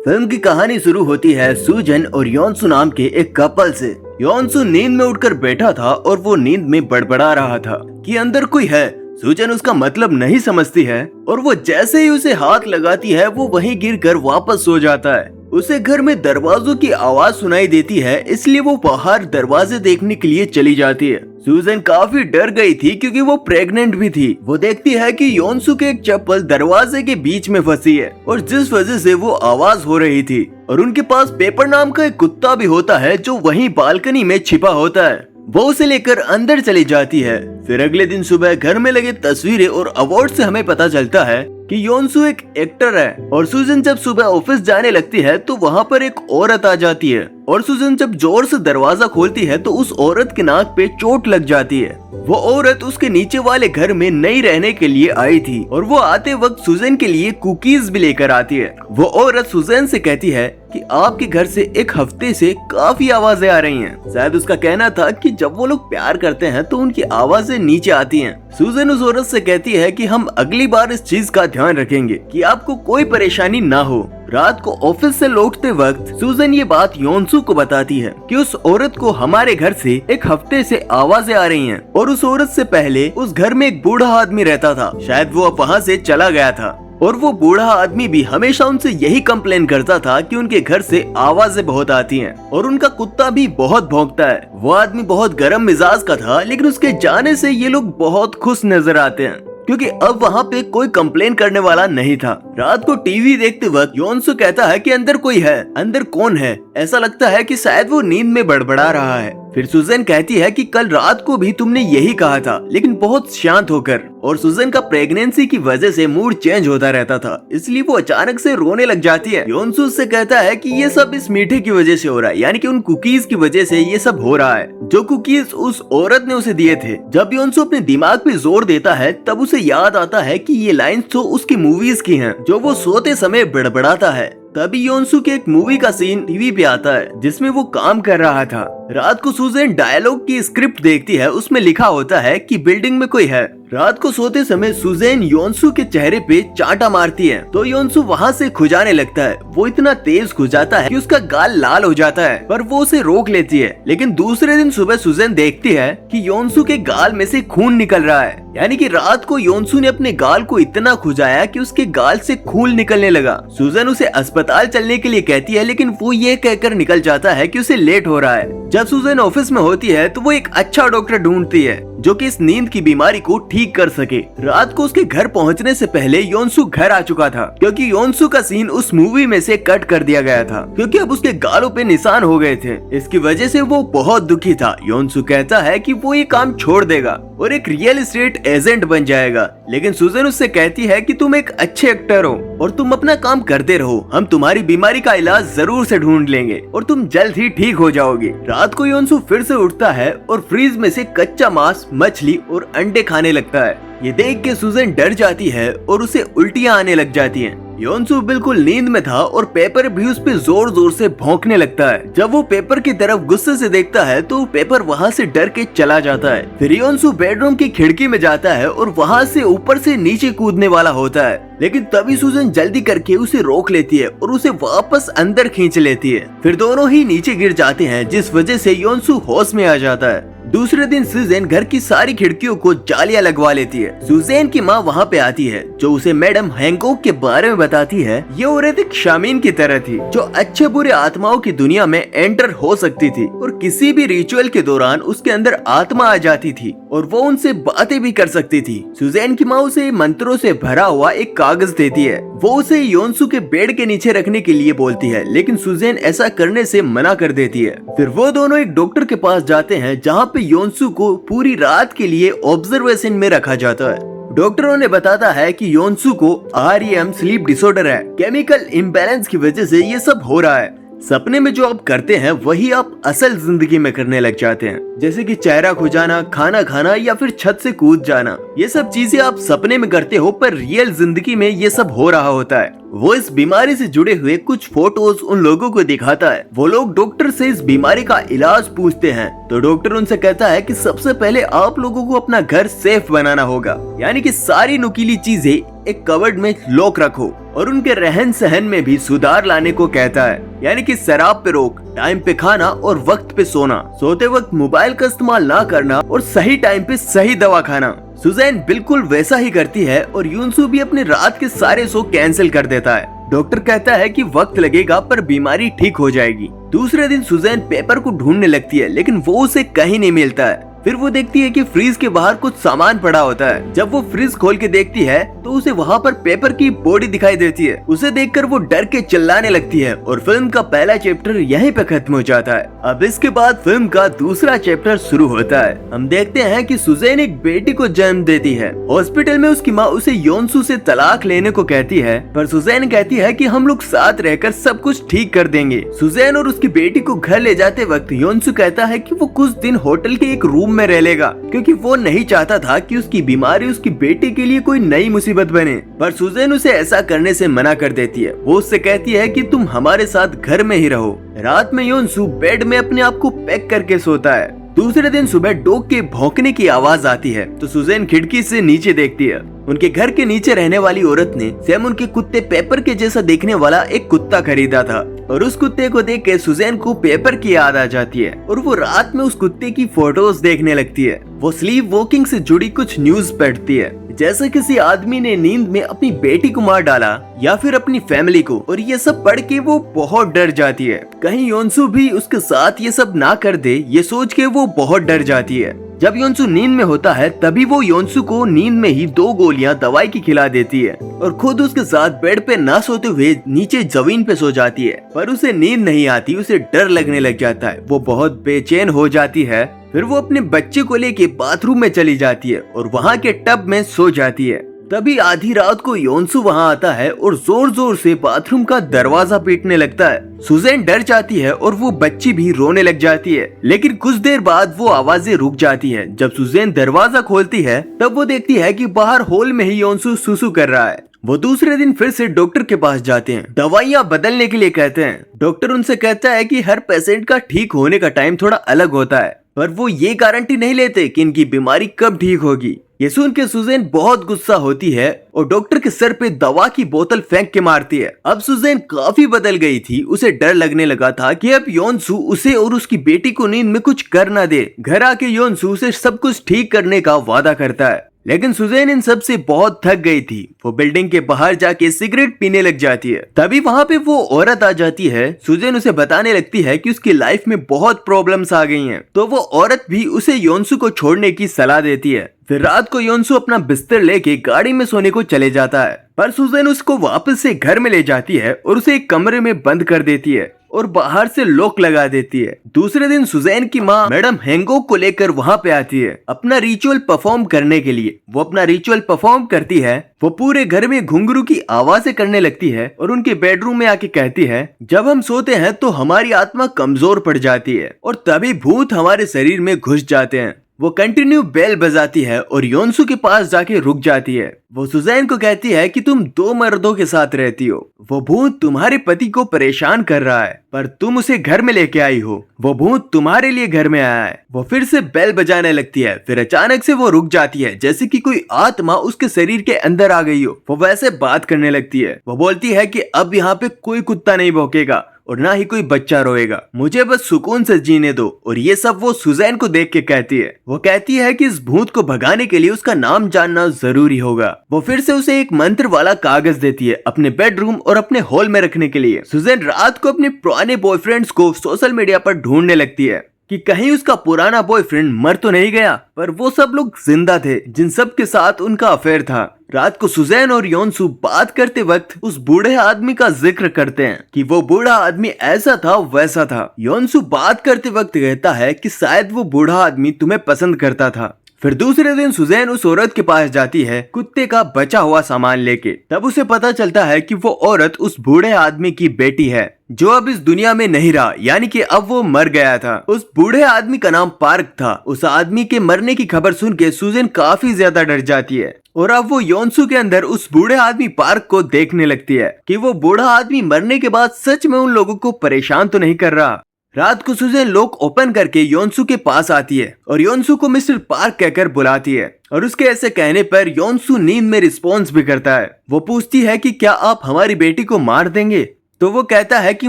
Film की कहानी शुरू होती है सुजन और योनसू नाम के एक कपल से। योनसू नींद में उठकर बैठा था और वो नींद में बड़बड़ा रहा था कि अंदर कोई है। सुजन उसका मतलब नहीं समझती है और वो जैसे ही उसे हाथ लगाती है वो वहीं गिरकर वापस सो जाता है। उसे घर में दरवाजों की आवाज सुनाई देती है, इसलिए वो बाहर दरवाजे देखने के लिए चली जाती है। सुजन काफी डर गई थी क्योंकि वो प्रेग्नेंट भी थी। वो देखती है कि योनसू की एक चप्पल दरवाजे के बीच में फंसी है और जिस वजह से वो आवाज हो रही थी। और उनके पास पेपर नाम का एक कुत्ता भी होता है जो वहीं बालकनी में छिपा होता है। वो उसे लेकर अंदर चली जाती है। फिर अगले दिन सुबह घर में लगे तस्वीरें और अवार्ड से हमें पता चलता है कि योनसू एक एक्टर है। और सुजन जब सुबह ऑफिस जाने लगती है तो वहाँ पर एक औरत आ जाती है और सुजन जब जोर से दरवाजा खोलती है तो उस औरत के नाक पे चोट लग जाती है। वो औरत उसके नीचे वाले घर में नई रहने के लिए आई थी और वो आते वक्त सुजन के लिए कुकीज भी लेकर आती है। वो औरत सुजन से कहती है कि आपके घर से एक हफ्ते से काफी आवाजें आ रही हैं। शायद उसका कहना था कि जब वो लोग प्यार करते हैं तो उनकी आवाजें नीचे आती हैं। सुजन उस औरत से कहती है कि हम अगली बार इस चीज का ध्यान रखेंगे कि आपको कोई परेशानी ना हो। रात को ऑफिस से लौटते वक्त सुजन ये बात योनसू को बताती है कि उस औरत को हमारे घर से एक हफ्ते से आवाजें आ रही हैं और उस औरत से पहले उस घर में एक बूढ़ा आदमी रहता था। शायद वो अब वहाँ से चला गया था और वो बूढ़ा आदमी भी हमेशा उनसे यही कंप्लेन करता था कि उनके घर से आवाजें बहुत आती हैं और उनका कुत्ता भी बहुत भौंकता है। वो आदमी बहुत गर्म मिजाज का था, लेकिन उसके जाने से ये लोग बहुत खुश नजर आते हैं क्योंकि अब वहाँ पे कोई कंप्लेन करने वाला नहीं था। रात को टीवी देखते वक्त योनसू कहता है कि अंदर कोई है। अंदर कौन है? ऐसा लगता है कि शायद वो नींद में बड़बड़ा रहा है। फिर सुजन कहती है कि कल रात को भी तुमने यही कहा था, लेकिन बहुत शांत होकर। और सुजन का प्रेगनेंसी की वजह से मूड चेंज होता रहता था, इसलिए वो अचानक से रोने लग जाती है। योनसू से कहता है कि ये सब इस मीठे की वजह से हो रहा है, यानी कि उन कुकीज की वजह से ये सब हो रहा है जो कुकीज उस औरत ने उसे दिए थे। जब योनसू अपने दिमाग पे जोर देता है तब उसे याद आता है कि ये लाइंस तो उसकी मूवीज की हैं जो वो सोते समय बड़बड़ाता है। तभी योनसू के एक मूवी का सीन टीवी पे आता है जिसमें वो काम कर रहा था। रात को सुजन डायलॉग की स्क्रिप्ट देखती है, उसमें लिखा होता है कि बिल्डिंग में कोई है। रात को सोते समय सुजैन योनसू के चेहरे पे चांटा मारती है तो योनसू वहाँ से खुजाने लगता है। वो इतना तेज खुजाता है कि उसका गाल लाल हो जाता है, पर वो उसे रोक लेती है। लेकिन दूसरे दिन सुबह सुजैन देखती है कि योनसू के गाल में से खून निकल रहा है, यानी कि रात को योनसू ने अपने गाल को इतना खुजाया कि उसके गाल से खून निकलने लगा। सुजैन उसे अस्पताल चलने के लिए कहती है, लेकिन वो ये कहकर निकल जाता है कि उसे लेट हो रहा है। जब सुजैन ऑफिस में होती है तो वो एक अच्छा डॉक्टर ढूंढती है जो कि इस नींद की बीमारी को ठीक कर सके। रात को उसके घर पहुंचने से पहले योनसू घर आ चुका था क्योंकि योनसू का सीन उस मूवी में से कट कर दिया गया था क्योंकि अब उसके गालों पे निशान हो गए थे। इसकी वजह से वो बहुत दुखी था। योनसू कहता है कि वो ये काम छोड़ देगा और एक रियल एस्टेट एजेंट बन जाएगा, लेकिन सुजैन उससे कहती है कि तुम एक अच्छे एक्टर हो और तुम अपना काम करते रहो, हम तुम्हारी बीमारी का इलाज जरूर से ढूंढ लेंगे और तुम जल्द ही ठीक हो जाओगे। रात को योनसू फिर से उठता है और फ्रीज में से कच्चा मांस, मछली और अंडे खाने लगता है। ये देख के सुजैन डर जाती है और उसे उल्टियां आने लग जाती हैं। योनसू बिल्कुल नींद में था और पेपर भी उस पे जोर जोर से भौंकने लगता है। जब वो पेपर की तरफ गुस्से से देखता है तो पेपर वहाँ से डर के चला जाता है। फिर योनसू बेडरूम की खिड़की में जाता है और वहाँ से ऊपर से नीचे कूदने वाला होता है, लेकिन तभी सुजैन जल्दी करके उसे रोक लेती है और उसे वापस अंदर खींच लेती है। फिर दोनों ही नीचे गिर जाते हैं जिस वजह से योनसू होश में आ जाता है। दूसरे दिन सुजैन घर की सारी खिड़कियों को जालियां लगवा लेती है। सुजैन की माँ वहाँ पे आती है जो उसे मैडम हैंकॉक के बारे में बताती है। ये औरत एक शामीन की तरह थी जो अच्छे बुरे आत्माओं की दुनिया में एंटर हो सकती थी और किसी भी रिचुअल के दौरान उसके अंदर आत्मा आ जाती थी और वो उनसे बातें भी कर सकती थी। सुजैन की माँ उसे मंत्रों से भरा हुआ एक कागज देती है। वो उसे योनसू के बेड के नीचे रखने के लिए बोलती है, लेकिन सुजैन ऐसा करने से मना कर देती है। फिर वो दोनों एक डॉक्टर के पास जाते हैं जहाँ पे योनसू को पूरी रात के लिए ऑब्जर्वेशन में रखा जाता है। डॉक्टरों ने बताता है कि योनसू को REM स्लीप डिसऑर्डर है। केमिकल इम्बैलेंस की वजह से ये सब हो रहा है। सपने में जो आप करते हैं वही आप असल जिंदगी में करने लग जाते हैं, जैसे कि चेहरा खुजाना, खाना खाना या फिर छत से कूद जाना। ये सब चीजें आप सपने में करते हो पर रियल जिंदगी में ये सब हो रहा होता है। वो इस बीमारी से जुड़े हुए कुछ फोटोज उन लोगों को दिखाता है। वो लोग डॉक्टर से इस बीमारी का इलाज पूछते हैं तो डॉक्टर उनसे कहता है कि सबसे पहले आप लोगों को अपना घर सेफ बनाना होगा, यानी कि सारी नुकीली चीजें एक कबर्ड में लॉक रखो और उनके रहन सहन में भी सुधार लाने को कहता है, यानी कि शराब पे रोक, टाइम पे खाना और वक्त पे सोना, सोते वक्त मोबाइल का इस्तेमाल ना करना और सही टाइम पे सही दवा खाना। सुजैन बिल्कुल वैसा ही करती है और यूनसू भी अपने रात के सारे शो कैंसिल कर देता है। डॉक्टर कहता है कि वक्त लगेगा पर बीमारी ठीक हो जाएगी। दूसरे दिन सुजैन पेपर को ढूंढने लगती है लेकिन वो उसे कहीं नहीं मिलता है। फिर वो देखती है कि फ्रिज के बाहर कुछ सामान पड़ा होता है। जब वो फ्रिज खोल के देखती है तो उसे वहाँ पर पेपर की बॉडी दिखाई देती है। उसे देखकर वो डर के चिल्लाने लगती है और फिल्म का पहला चैप्टर यहीं पे खत्म हो जाता है। अब इसके बाद फिल्म का दूसरा चैप्टर शुरू होता है। हम देखते हैं कि सुजैन एक बेटी को जन्म देती है। हॉस्पिटल में उसकी माँ उसे योनसू से तलाक लेने को कहती है, पर सुजैन कहती है कि हम लोग साथ रहकर सब कुछ ठीक कर देंगे। सुजैन और उसकी बेटी को घर ले जाते वक्त योनसू कहता है कि वो कुछ दिन होटल के एक रूम में रह लेगा, क्योंकि वो नहीं चाहता था कि उसकी बीमारी उसकी बेटी के लिए कोई नई मुसीबत बने। पर सुजैन उसे ऐसा करने से मना कर देती है। वो उससे कहती है कि तुम हमारे साथ घर में ही रहो। रात में योनसू बेड में अपने आप को पैक करके सोता है। दूसरे दिन सुबह डॉग के भौंकने की आवाज आती है तो सुजैन खिड़की से नीचे देखती है। उनके घर के नीचे रहने वाली औरत ने सेम उनके कुत्ते पेपर के जैसा देखने वाला एक कुत्ता खरीदा था और उस कुत्ते को देख के सुजैन को पेपर की याद आ जाती है और वो रात में उस कुत्ते की फोटोज देखने लगती है। वो स्लीप वॉकिंग से जुड़ी कुछ न्यूज पढ़ती है, जैसे किसी आदमी ने नींद में अपनी बेटी को मार डाला या फिर अपनी फैमिली को, और ये सब पढ़ के वो बहुत डर जाती है। कहीं योनसू भी उसके साथ ये सब ना कर दे, ये सोच के वो बहुत डर जाती है। जब योनसू नींद में होता है तभी वो योनसू को नींद में ही 2 गोलियां दवाई की खिला देती है और खुद उसके साथ बेड पे ना सोते हुए नीचे जमीन पे सो जाती है। पर उसे नींद नहीं आती, उसे डर लगने लग जाता है। वो बहुत बेचैन हो जाती है। फिर वो अपने बच्चे को लेके बाथरूम में चली जाती है और वहाँ के टब में सो जाती है। तभी आधी रात को योनसू वहाँ आता है और जोर जोर से बाथरूम का दरवाजा पीटने लगता है। सुजैन डर जाती है और वो बच्ची भी रोने लग जाती है, लेकिन कुछ देर बाद वो आवाजें रुक जाती है। जब सुजैन दरवाजा खोलती है तब वो देखती है कि बाहर हॉल में ही योनसू सुसु कर रहा है। वो दूसरे दिन फिर से डॉक्टर के पास जाते हैं, दवाइयाँ बदलने के लिए कहते हैं। डॉक्टर उनसे कहता है कि हर पेशेंट का ठीक होने का टाइम थोड़ा अलग होता है, पर वो ये गारंटी नहीं लेते कि इनकी बीमारी कब ठीक होगी। ये सुन के सुजैन बहुत गुस्सा होती है और डॉक्टर के सर पे दवा की बोतल फेंक के मारती है। अब सुजैन काफी बदल गई थी। उसे डर लगने लगा था कि अब योनसू उसे और उसकी बेटी को नींद में कुछ कर ना दे। घर आके योनसू उसे सब कुछ ठीक करने का वादा करता है, लेकिन सुजैन इन सब से बहुत थक गई थी। वो बिल्डिंग के बाहर जाके सिगरेट पीने लग जाती है। तभी वहाँ पे वो औरत आ जाती है। सुजैन उसे बताने लगती है कि उसकी लाइफ में बहुत प्रॉब्लम्स आ गई हैं। तो वो औरत भी उसे योनसू को छोड़ने की सलाह देती है। फिर रात को योनसू अपना बिस्तर लेके गाड़ी में सोने को चले जाता है, पर सुजैन उसको वापस से घर में ले जाती है और उसे एक कमरे में बंद कर देती है और बाहर से लॉक लगा देती है। दूसरे दिन सुजैन की माँ मैडम हैंगॉक को लेकर वहाँ पे आती है अपना रिचुअल परफॉर्म करने के लिए। वो अपना रिचुअल परफॉर्म करती है। वो पूरे घर में घुंघरू की आवाजें करने लगती है और उनके बेडरूम में आके कहती है, जब हम सोते हैं तो हमारी आत्मा कमजोर पड़ जाती है और तभी भूत हमारे शरीर में घुस जाते हैं। वो कंटिन्यू बेल बजाती है और योनसू के पास जाके रुक जाती है। वो सुजैन को कहती है कि तुम 2 मर्दों के साथ रहती हो। वो भूत तुम्हारे पति को परेशान कर रहा है, पर तुम उसे घर में लेके आई हो। वो भूत तुम्हारे लिए घर में आया है। वो फिर से बेल बजाने लगती है। फिर अचानक से वो रुक जाती है, जैसे कि कोई आत्मा उसके शरीर के अंदर आ गई हो। वो वैसे बात करने लगती है। वो बोलती है कि अब यहाँ पे कोई कुत्ता नहीं भौंकेगा और ना ही कोई बच्चा रोएगा, मुझे बस सुकून से जीने दो। और ये सब वो सुजैन को देख के कहती है। वो कहती है कि इस भूत को भगाने के लिए उसका नाम जानना जरूरी होगा। वो फिर से उसे एक मंत्र वाला कागज देती है अपने बेडरूम और अपने हॉल में रखने के लिए। सुजैन रात को अपने पुराने बॉयफ्रेंड्स को सोशल मीडिया पर ढूंढने लगती है कि कहीं उसका पुराना बॉयफ्रेंड मर तो नहीं गया, पर वो सब लोग जिंदा थे जिन सब के साथ उनका अफेयर था। रात को सुजैन और योनसू बात करते वक्त उस बूढ़े आदमी का जिक्र करते हैं कि वो बूढ़ा आदमी ऐसा था वैसा था। योनसू बात करते वक्त कहता है कि शायद वो बूढ़ा आदमी तुम्हें पसंद करता था। फिर दूसरे दिन सुजैन उस औरत के पास जाती है कुत्ते का बचा हुआ सामान लेके। तब उसे पता चलता है कि वो औरत उस बूढ़े आदमी की बेटी है जो अब इस दुनिया में नहीं रहा, यानी कि अब वो मर गया था। उस बूढ़े आदमी का नाम पार्क था। उस आदमी के मरने की खबर सुन के सुजैन काफी ज्यादा डर जाती है और अब वो योनसू के अंदर उस बूढ़े आदमी पार्क को देखने लगती है कि वो बूढ़ा आदमी मरने के बाद सच में उन लोगों को परेशान तो नहीं कर रहा। रात को सुजैन लॉक ओपन करके योनसू के पास आती है और योनसू को मिस्टर पार्क कहकर बुलाती है और उसके ऐसे कहने पर योनसू नींद में रिस्पॉन्स भी करता है। वो पूछती है कि क्या आप हमारी बेटी को मार देंगे, तो वो कहता है कि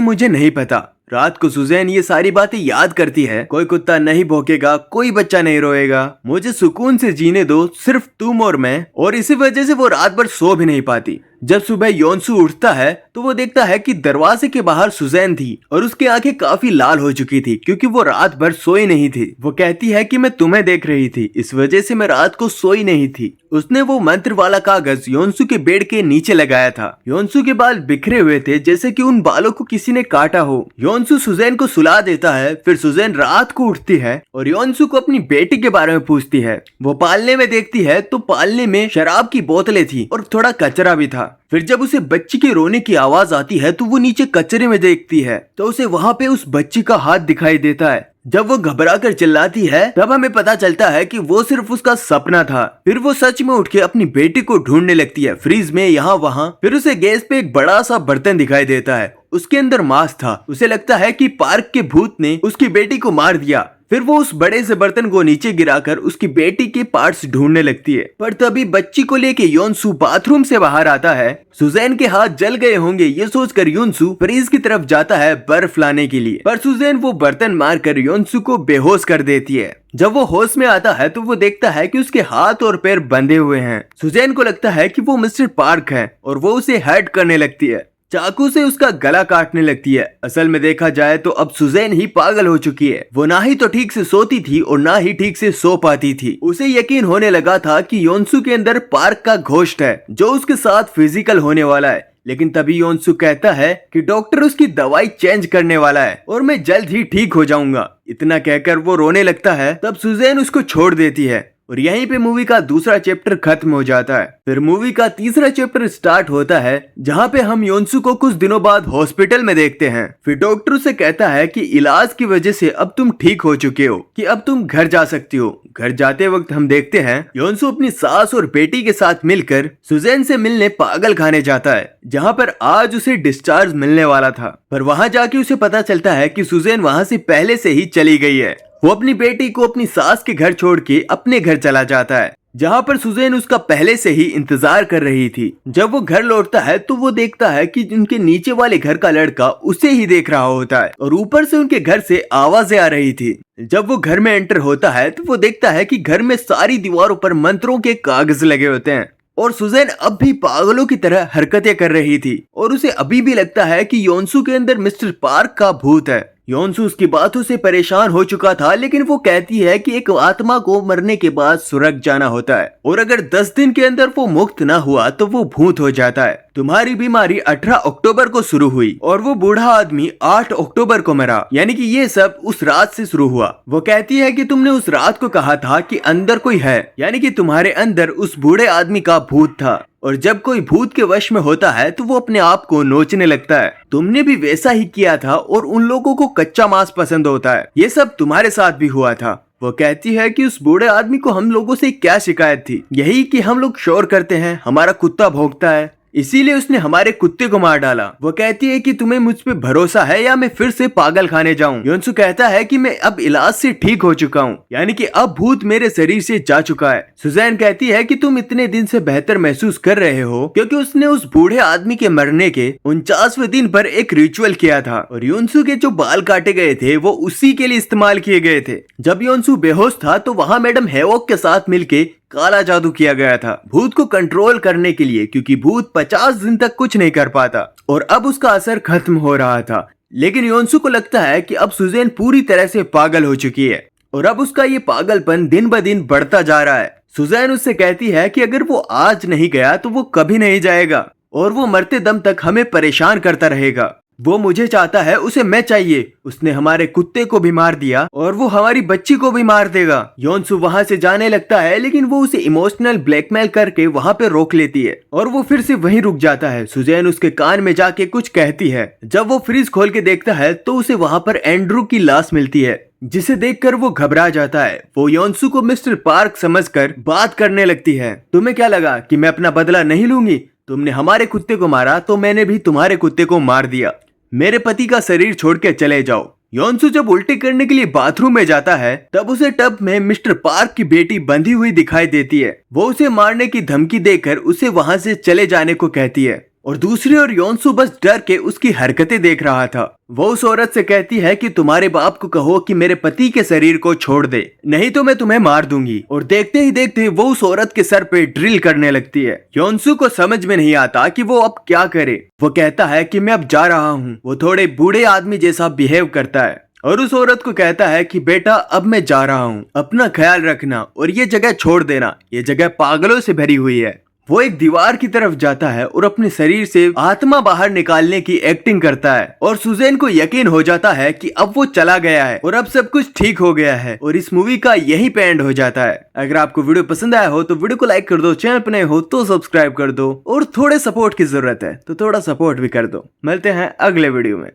मुझे नहीं पता। रात को सुजैन ये सारी बातें याद करती है। कोई कुत्ता नहीं भौंकेगा, कोई बच्चा नहीं रोएगा, मुझे सुकून से जीने दो, सिर्फ तुम और मैं। और इसी वजह से वो रात भर सो भी नहीं पाती। जब सुबह योनसू उठता है तो वो देखता है कि दरवाजे के बाहर सुजैन थी और उसकी आंखें काफी लाल हो चुकी थी क्योंकि वो रात भर सोई नहीं थी। वो कहती है कि मैं तुम्हें देख रही थी, इस वजह से मैं रात को सोई नहीं थी। उसने वो मंत्र वाला कागज योनसू के बेड के नीचे लगाया था। योनसू के बाल बिखरे हुए थे जैसे कि उन बालों को किसी ने काटा हो। योनसू सुजैन को सुला देता है। फिर सुजैन रात को उठती है और योनसू को अपनी बेटी के बारे में पूछती है। वो पालने में देखती है तो पालने में शराब की बोतलें थी और थोड़ा कचरा भी था। फिर जब उसे बच्ची के रोने की आवाज आती है तो वो नीचे कचरे में देखती है तो उसे वहाँ पे उस बच्ची का हाथ दिखाई देता है। जब वो घबरा कर चिल्लाती है तब हमें पता चलता है कि वो सिर्फ उसका सपना था। फिर वो सच में उठ के अपनी बेटी को ढूंढने लगती है, फ्रिज में, यहाँ वहाँ। फिर उसे गैस पे एक बड़ा सा बर्तन दिखाई देता है, उसके अंदर मांस था। उसे लगता है कि पार्क के भूत ने उसकी बेटी को मार दिया। फिर वो उस बड़े से बर्तन को नीचे गिराकर उसकी बेटी के पार्ट्स ढूंढने लगती है। पर तभी बच्ची को लेके योनसू बाथरूम से बाहर आता है। सुजैन के हाथ जल गए होंगे ये सोचकर योनसू फ्रिज की तरफ जाता है बर्फ लाने के लिए, पर सुजैन वो बर्तन मारकर योनसू को बेहोश कर देती है। जब वो होश में आता है तो वो देखता है कि उसके हाथ और पैर बंधे हुए हैं। सुजैन को लगता है कि वो मिस्टर पार्क है और वो उसे हर्ट करने लगती है, चाकू से उसका गला काटने लगती है। असल में देखा जाए तो अब सुजैन ही पागल हो चुकी है। वो ना ही तो ठीक से सोती थी और ना ही ठीक से सो पाती थी। उसे यकीन होने लगा था कि योनसू के अंदर पार्क का घोस्ट है जो उसके साथ फिजिकल होने वाला है। लेकिन तभी योनसू कहता है कि डॉक्टर उसकी दवाई चेंज करने वाला है और मैं जल्द ही ठीक हो जाऊंगा। इतना कहकर वो रोने लगता है। तब सुजैन उसको छोड़ देती है और यहीं पे मूवी का दूसरा चैप्टर खत्म हो जाता है। फिर मूवी का तीसरा चैप्टर स्टार्ट होता है जहाँ पे हम योनसू को कुछ दिनों बाद हॉस्पिटल में देखते हैं। फिर डॉक्टर उसे कहता है कि इलाज की वजह से अब तुम ठीक हो चुके हो, कि अब तुम घर जा सकती हो। घर जाते वक्त हम देखते हैं योनसू अपनी सास और बेटी के साथ मिलकर सुजैन से मिलने पागल खाने जाता है जहाँ पर आज उसे डिस्चार्ज मिलने वाला था। पर वहाँ जाके उसे पता चलता है कि सुजैन वहाँ से पहले से ही चली गई है। वो अपनी बेटी को अपनी सास के घर छोड़ के अपने घर चला जाता है जहाँ पर सुजैन उसका पहले से ही इंतजार कर रही थी। जब वो घर लौटता है तो वो देखता है कि उनके नीचे वाले घर का लड़का उसे ही देख रहा होता है और ऊपर से उनके घर से आवाजें आ रही थी। जब वो घर में एंटर होता है तो वो देखता है कि घर में सारी दीवारों पर मंत्रों के कागज लगे होते हैं और सुजैन अब भी पागलों की तरह हरकतें कर रही थी और उसे अभी भी लगता है कि योनसू के अंदर मिस्टर पार्क का भूत है। योनसू उसकी बातों से परेशान हो चुका था, लेकिन वो कहती है कि एक आत्मा को मरने के बाद स्वर्ग जाना होता है और अगर 10 दिन के अंदर वो मुक्त ना हुआ तो वो भूत हो जाता है। तुम्हारी बीमारी 18 अक्टूबर को शुरू हुई और वो बूढ़ा आदमी 8 अक्टूबर को मरा, यानी कि ये सब उस रात से शुरू हुआ। वो कहती है कि तुमने उस रात को कहा था कि अंदर कोई है, यानी कि तुम्हारे अंदर उस बूढ़े आदमी का भूत था और जब कोई भूत के वश में होता है तो वो अपने आप को नोचने लगता है। तुमने भी वैसा ही किया था और उन लोगों को कच्चा मांस पसंद होता है, ये सब तुम्हारे साथ भी हुआ था। वो कहती है कि उस बूढ़े आदमी को हम लोगों से क्या शिकायत थी, यही कि हम लोग शोर करते हैं, हमारा कुत्ता भौंकता है, इसीलिए उसने हमारे कुत्ते को मार डाला। वो कहती है कि तुम्हें मुझ पे भरोसा है या मैं फिर से पागल खाने जाऊं। योनसू कहता है कि मैं अब इलाज से ठीक हो चुका हूं, यानी कि अब भूत मेरे शरीर से जा चुका है। सुजैन कहती है कि तुम इतने दिन से बेहतर महसूस कर रहे हो क्योंकि उसने उस बूढ़े आदमी के मरने के 49वें दिन पर एक रिचुअल किया था और योनसू के जो बाल काटे गए थे वो उसी के लिए इस्तेमाल किए गए थे। जब योनसू बेहोश था तो वहाँ मैडम हैवॉक के साथ मिलके काला जादू किया गया था भूत को कंट्रोल करने के लिए, क्योंकि भूत 50 दिन तक कुछ नहीं कर पाता और अब उसका असर खत्म हो रहा था। लेकिन योनसू को लगता है कि अब सुजैन पूरी तरह से पागल हो चुकी है और अब उसका ये पागलपन दिन ब दिन बढ़ता जा रहा है। सुजैन उससे कहती है कि अगर वो आज नहीं गया तो वो कभी नहीं जाएगा और वो मरते दम तक हमें परेशान करता रहेगा। वो मुझे चाहता है, उसे मैं चाहिए। उसने हमारे कुत्ते को भी मार दिया और वो हमारी बच्ची को भी मार देगा। योनसू वहाँ से जाने लगता है लेकिन वो उसे इमोशनल ब्लैकमेल करके वहाँ पे रोक लेती है और वो फिर से वहीं रुक जाता है। सुजैन उसके कान में जाके कुछ कहती है। जब वो फ्रिज खोल के देखता है तो उसे वहाँ पर एंड्रू की लाश मिलती है जिसे देखकर वो घबरा जाता है। वो योनसू को मिस्टर पार्क समझकर बात करने लगती है। तुम्हें क्या लगा कि मैं अपना बदला नहीं लूंगी? तुमने हमारे कुत्ते को मारा तो मैंने भी तुम्हारे कुत्ते को मार दिया। मेरे पति का शरीर छोड़ के चले जाओ। योनसू जब उल्टी करने के लिए बाथरूम में जाता है तब उसे टब में मिस्टर पार्क की बेटी बंधी हुई दिखाई देती है। वो उसे मारने की धमकी देकर उसे वहाँ से चले जाने को कहती है और दूसरी ओर योनसू बस डर के उसकी हरकतें देख रहा था। वो उस औरत से कहती है कि तुम्हारे बाप को कहो कि मेरे पति के शरीर को छोड़ दे, नहीं तो मैं तुम्हें मार दूंगी। और देखते ही देखते वो उस औरत के सर पे ड्रिल करने लगती है। योनसू को समझ में नहीं आता कि वो अब क्या करे। वो कहता है कि मैं अब जा रहा हूँ। वो थोड़े बूढ़े आदमी जैसा बिहेव करता है और उस औरत को कहता है कि बेटा अब मैं जा रहा हूँ, अपना ख्याल रखना और ये जगह छोड़ देना, ये जगह पागलों से भरी हुई है। वो एक दीवार की तरफ जाता है और अपने शरीर से आत्मा बाहर निकालने की एक्टिंग करता है और सुजैन को यकीन हो जाता है कि अब वो चला गया है और अब सब कुछ ठीक हो गया है और इस मूवी का यही पे एंड हो जाता है। अगर आपको वीडियो पसंद आया हो तो वीडियो को लाइक कर दो, चैनल पर नए हो तो सब्सक्राइब कर दो और थोड़े सपोर्ट की जरूरत है तो थोड़ा सपोर्ट भी कर दो। मिलते हैं अगले वीडियो में।